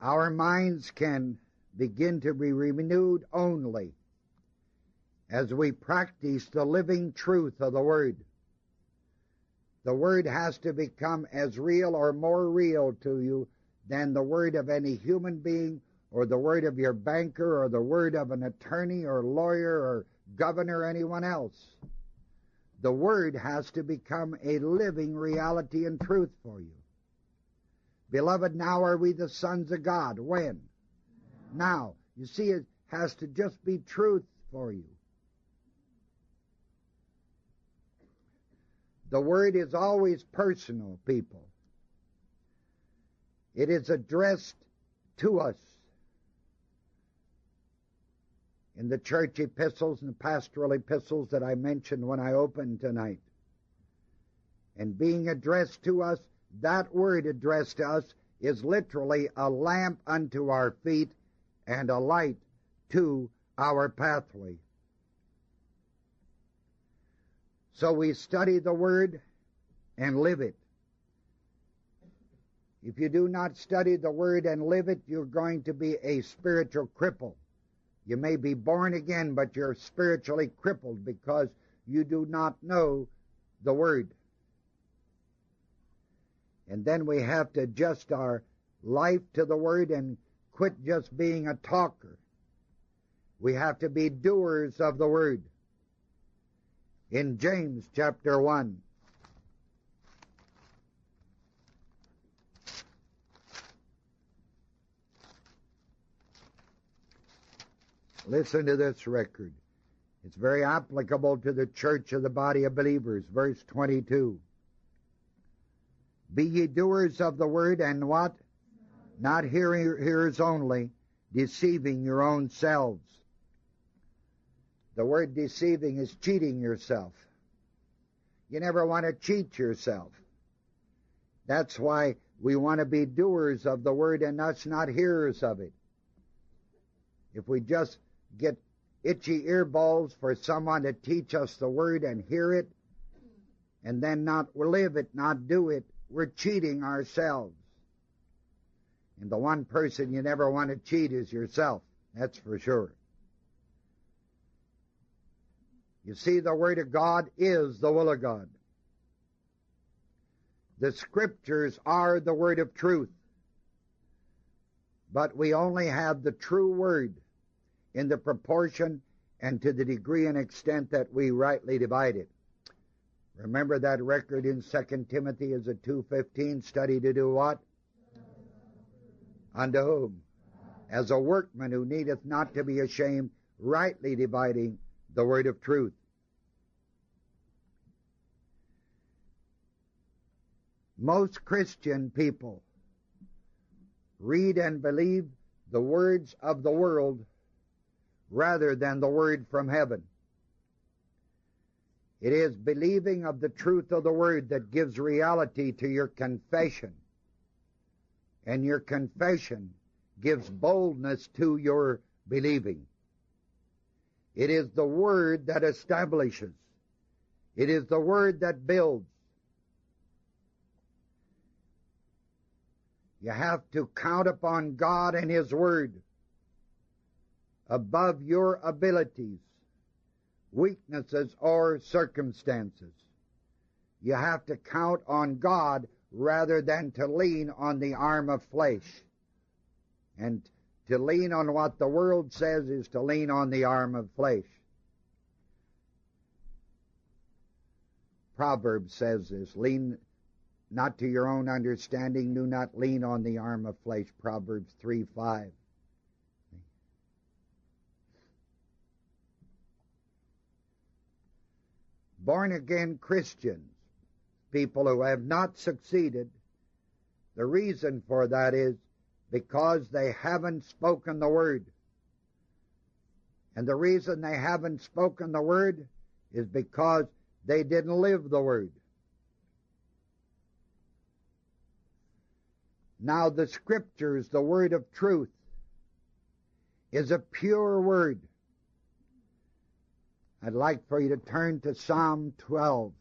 Our minds can begin to be renewed only as we practice the living truth of the Word. The Word has to become as real or more real to you than the word of any human being, or the word of your banker, or the word of an attorney or lawyer or governor or anyone else. The Word has to become a living reality and truth for you. Beloved, now are we the sons of God. When? Now. You see, it has to just be truth for you. The Word is always personal, people. It is addressed to us. In the church epistles and pastoral epistles that I mentioned when I opened tonight. And being addressed to us, that word addressed to us is literally a lamp unto our feet and a light to our pathway. So we study the Word and live it. If you do not study the Word and live it, you're going to be a spiritual cripple. You may be born again, but you're spiritually crippled because you do not know the Word. And then we have to adjust our life to the Word and quit just being a talker. We have to be doers of the Word. In James chapter 1, listen to this record. It's very applicable to the church of the body of believers. Verse 22. Be ye doers of the word, and what? Not hearers only, deceiving your own selves. The word deceiving is cheating yourself. You never want to cheat yourself. That's why we want to be doers of the word and us not hearers of it. If we just get itchy earballs for someone to teach us the word and hear it, and then not live it, not do it, we're cheating ourselves. And the one person you never want to cheat is yourself. That's for sure. You see, the Word of God is the will of God. The Scriptures are the Word of truth. But we only have the true Word in the proportion and to the degree and extent that we rightly divide it. Remember that record in 2 Timothy is a 2:15, study to do what? Unto whom? As a workman who needeth not to be ashamed, rightly dividing the word of truth. Most Christian people read and believe the words of the world rather than the word from heaven. It is believing of the truth of the word that gives reality to your confession. And your confession gives boldness to your believing. It is the word that establishes. It is the word that builds. You have to count upon God and His word above your abilities, weaknesses, or circumstances. You have to count on God rather than to lean on the arm of flesh. And to lean on what the world says is to lean on the arm of flesh. Proverbs says this, lean not to your own understanding, do not lean on the arm of flesh. Proverbs 3:5. Born-again Christians, people who have not succeeded, the reason for that is because they haven't spoken the word. And the reason they haven't spoken the word is because they didn't live the word. Now the Scriptures, the word of truth, is a pure word. I'd like for you to turn to Psalm 12.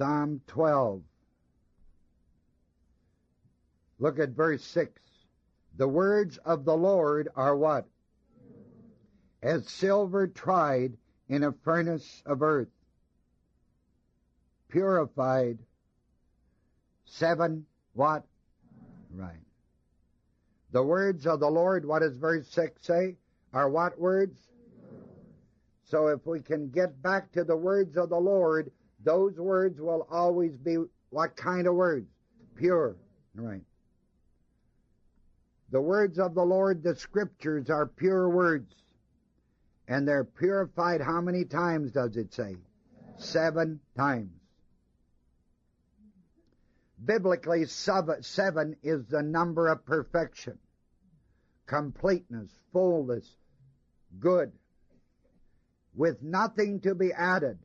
Psalm 12. Look at verse 6. The words of the Lord are what? As silver tried in a furnace of earth, purified 7 what? Right. The words of the Lord, what does verse 6 say? Are what words? So if we can get back to the words of the Lord, those words will always be what kind of words? Pure. Right. The words of the Lord, the Scriptures, are pure words. And they're purified how many times does it say? 7 times. Biblically, 7 is the number of perfection, completeness, fullness, good, with nothing to be added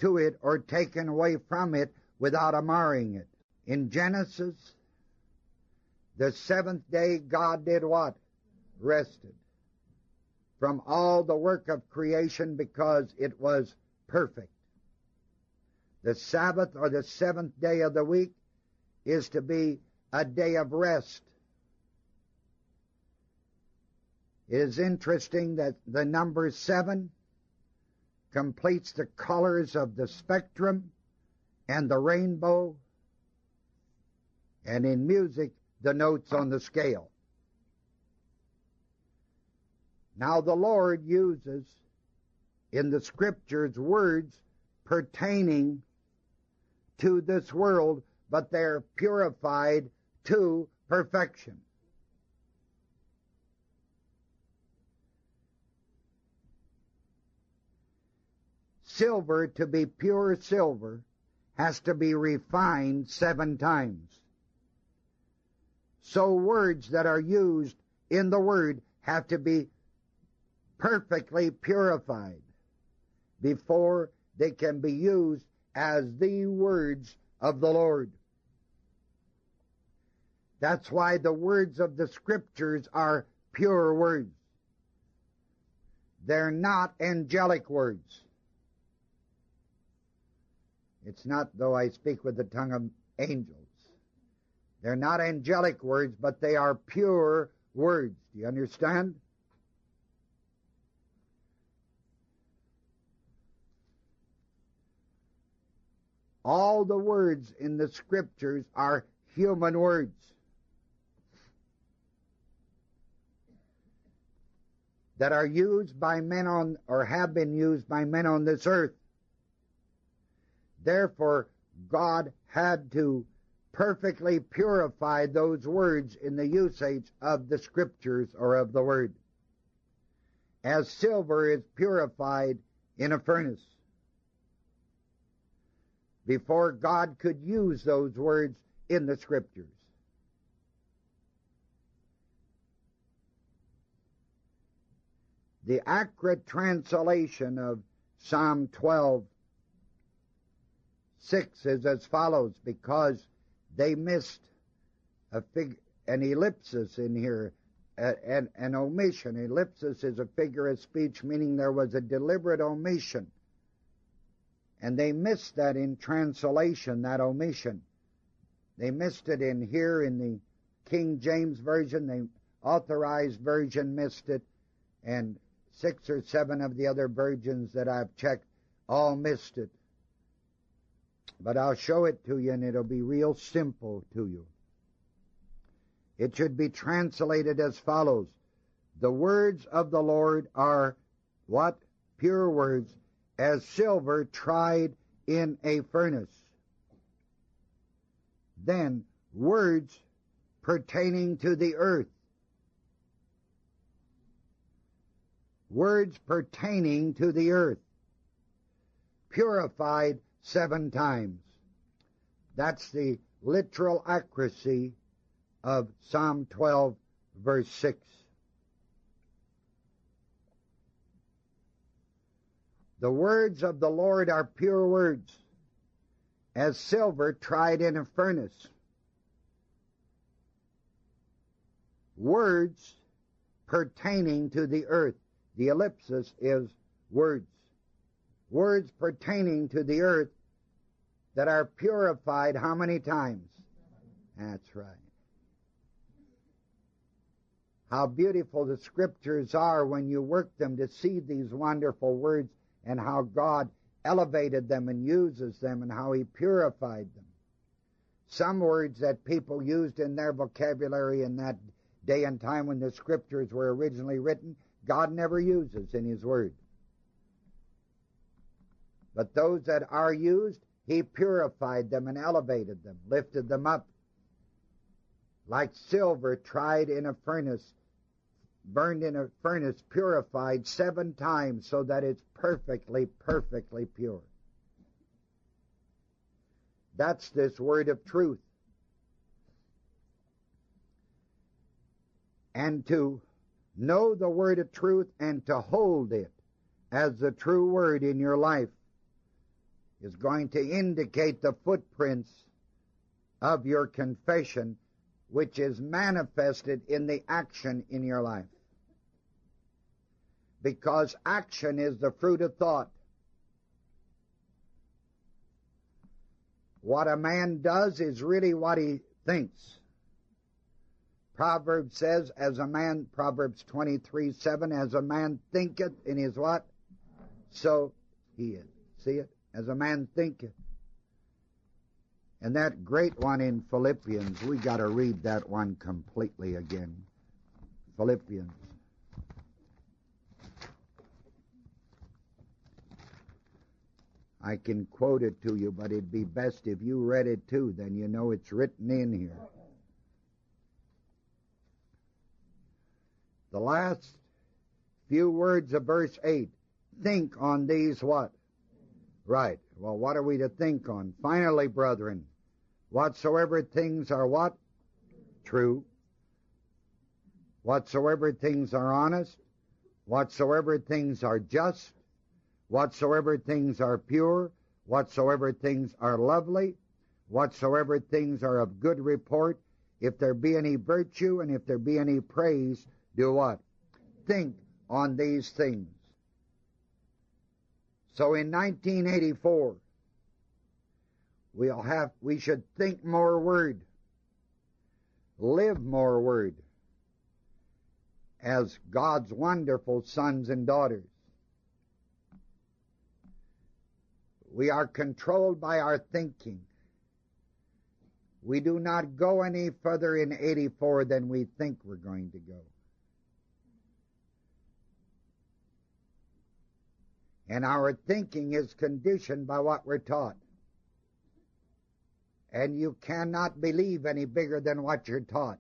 to it or taken away from it without marring it. In Genesis, the 7th day God did what? Rested from all the work of creation because it was perfect. The Sabbath, or the 7th day of the week, is to be a day of rest. It is interesting that the number 7 completes the colors of the spectrum and the rainbow, and in music, the notes on the scale. Now the Lord uses in the Scriptures words pertaining to this world, but they're purified to perfection. Silver, to be pure silver, has to be refined 7 times. So words that are used in the Word have to be perfectly purified before they can be used as the words of the Lord. That's why the words of the Scriptures are pure words. They're not angelic words. It's not, though I speak with the tongue of angels. They're not angelic words, but they are pure words. Do you understand? All the words in the Scriptures are human words. That are used by men on, or have been used by men on this earth. Therefore, God had to perfectly purify those words in the usage of the Scriptures or of the Word, as silver is purified in a furnace, before God could use those words in the Scriptures. The accurate translation of Psalm 12:6 is as follows, because they missed an ellipsis in here, an omission. Ellipsis is a figure of speech, meaning there was a deliberate omission. And they missed that in translation, that omission. They missed it in here in the King James Version. The Authorized Version missed it, and 6 or 7 of the other versions that I've checked all missed it. But I'll show it to you, and it'll be real simple to you. It should be translated as follows. The words of the Lord are what? Pure words, as silver tried in a furnace. Then, words pertaining to the earth. Words pertaining to the earth. Purified 7 times. That's the literal accuracy of Psalm 12, verse 6. The words of the Lord are pure words, as silver tried in a furnace. Words pertaining to the earth. The ellipsis is words. Words pertaining to the earth, that are purified how many times? That's right. How beautiful the Scriptures are when you work them to see these wonderful words, and how God elevated them and uses them, and how He purified them. Some words that people used in their vocabulary in that day and time when the Scriptures were originally written, God never uses in His Word. But those that are used, He purified them and elevated them, lifted them up. Like silver tried in a furnace, burned in a furnace, purified 7 times so that it's perfectly, perfectly pure. That's this word of truth. And to know the word of truth and to hold it as the true word in your life is going to indicate the footprints of your confession, which is manifested in the action in your life. Because action is the fruit of thought. What a man does is really what he thinks. Proverbs says, Proverbs 23:7, as a man thinketh in his what? So he is. See it? As a man thinketh. And that great one in Philippians, we got to read that one completely again. Philippians. I can quote it to you, but it'd be best if you read it too, then you know it's written in here. The last few words of verse 8. Think on these what? Right. Well, what are we to think on? Finally, brethren, whatsoever things are what? True. Whatsoever things are honest. Whatsoever things are just. Whatsoever things are pure. Whatsoever things are lovely. Whatsoever things are of good report. If there be any virtue and if there be any praise, do what? Think on these things. So in 1984, we should think more word, live more word, as God's wonderful sons and daughters. We are controlled by our thinking. We do not go any further in 84 than we think we're going to go. And our thinking is conditioned by what we're taught. And you cannot believe any bigger than what you're taught.